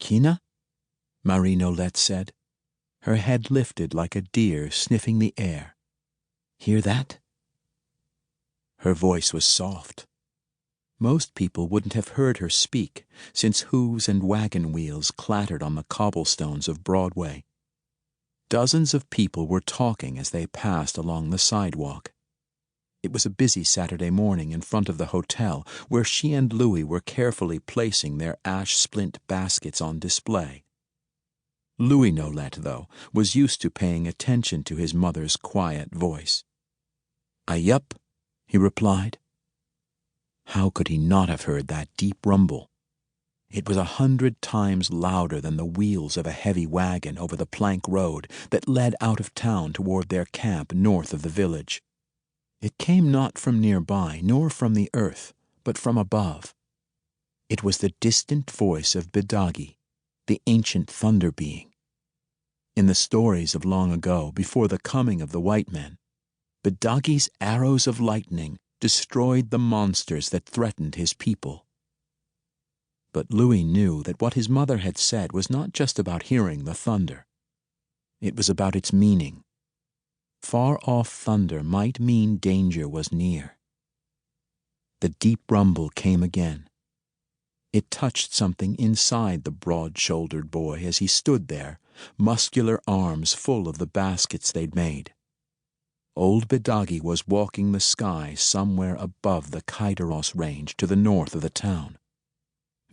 Kina? Marie Nolette said, her head lifted like a deer sniffing the air. Hear that? Her voice was soft. Most people wouldn't have heard her speak, since hooves and wagon wheels clattered on the cobblestones of Broadway. Dozens of people were talking as they passed along the sidewalk. It was a busy Saturday morning in front of the hotel, where she and Louis were carefully placing their ash-splint baskets on display. Louis Nolette, though, was used to paying attention to his mother's quiet voice. "Aye-yup," he replied. How could he not have heard that deep rumble? It was 100 times louder than the wheels of a heavy wagon over the plank road that led out of town toward their camp north of the village. It came not from nearby, nor from the earth, but from above. It was the distant voice of Bidagi, the ancient thunder being. In the stories of long ago, before the coming of the white men, Bidagi's arrows of lightning destroyed the monsters that threatened his people. But Louis knew that what his mother had said was not just about hearing the thunder. It was about its meaning. Far-off thunder might mean danger was near. The deep rumble came again. It touched something inside the broad-shouldered boy as he stood there, muscular arms full of the baskets they'd made. Old Bidagi was walking the sky somewhere above the Kaidaros range to the north of the town.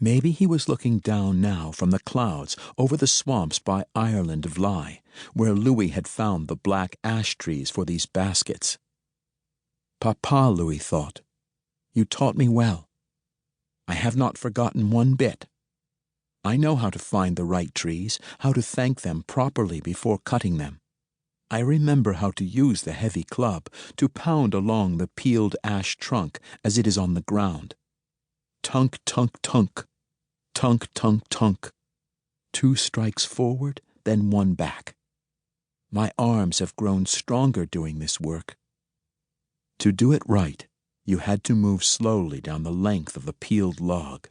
Maybe he was looking down now from the clouds over the swamps by Ireland Vlai, where Louis had found the black ash trees for these baskets. Papa, Louis thought, you taught me well. I have not forgotten one bit. I know how to find the right trees, how to thank them properly before cutting them. I remember how to use the heavy club to pound along the peeled ash trunk as it is on the ground. Tunk, tunk, tunk. Tunk, tunk, tunk. 2 strikes forward, then 1 back. My arms have grown stronger doing this work. To do it right, you had to move slowly down the length of the peeled log,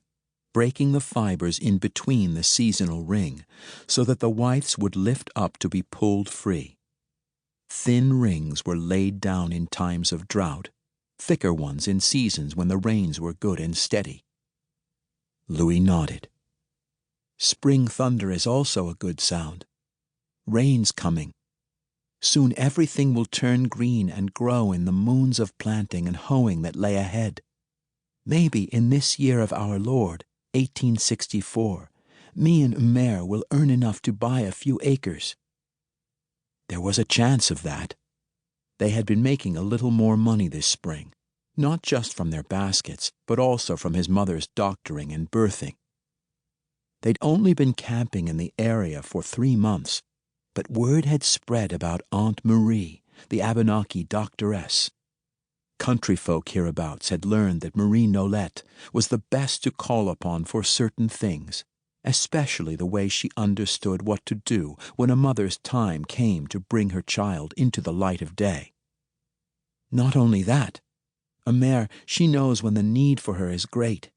breaking the fibers in between the seasonal ring so that the withes would lift up to be pulled free. Thin rings were laid down in times of drought, thicker ones in seasons when the rains were good and steady. Louis nodded. Spring thunder is also a good sound. Rain's coming. Soon everything will turn green and grow in the moons of planting and hoeing that lay ahead. Maybe in this year of our Lord, 1864, me and Umer will earn enough to buy a few acres. There was a chance of that. They had been making a little more money this spring, not just from their baskets, but also from his mother's doctoring and birthing. They'd only been camping in the area for 3 months, but word had spread about Aunt Marie, the Abenaki doctoress. Country folk hereabouts had learned that Marie Nolette was the best to call upon for certain things, especially the way she understood what to do when a mother's time came to bring her child into the light of day. Not only that, Umer, she knows when the need for her is great.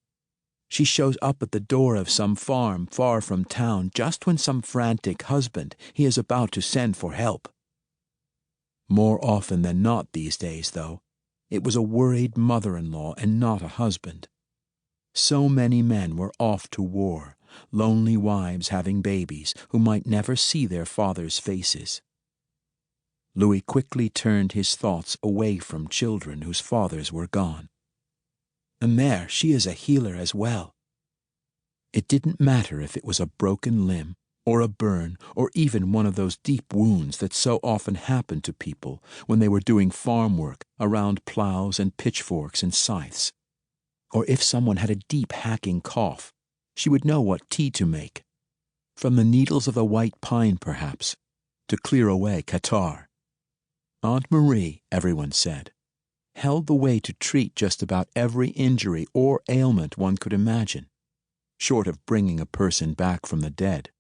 She shows up at the door of some farm far from town just when some frantic husband he is about to send for help. More often than not these days, though, it was a worried mother-in-law and not a husband. So many men were off to war, lonely wives having babies who might never see their fathers' faces. Louis quickly turned his thoughts away from children whose fathers were gone. Umer, she is a healer as well. It didn't matter if it was a broken limb, or a burn, or even one of those deep wounds that so often happened to people when they were doing farm work around plows and pitchforks and scythes. Or if someone had a deep hacking cough, she would know what tea to make. From the needles of the white pine, perhaps, to clear away catarrh. Aunt Marie, everyone said, held the way to treat just about every injury or ailment one could imagine, short of bringing a person back from the dead.